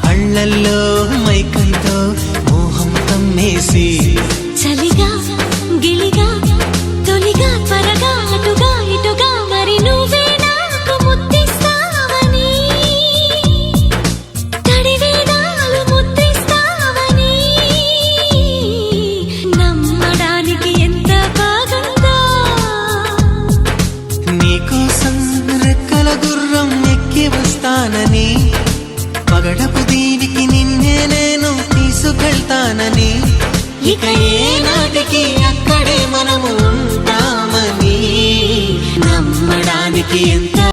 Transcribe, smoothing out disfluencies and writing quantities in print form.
కళ్ళల్లో మైకంతో మోహం కమ్మేసి చలిగా గిలిగా తొలిగా త్వరగా అటుగా ఇటుగా మరి నువ్వే నాకు ముద్దిస్తావని తడివేదాలు ముద్దిస్తావని నమ్మడానికి ఎంత బాగుందో నీకోసం రెక్కల గుర్రం ఎక్కి వస్తానని పగడపు దీనికి నిన్నే నేను తీసుకెళ్తానని ఇక ఏ నాటికి అక్కడే మనము ఉంటామని నమ్మడానికి ఎంత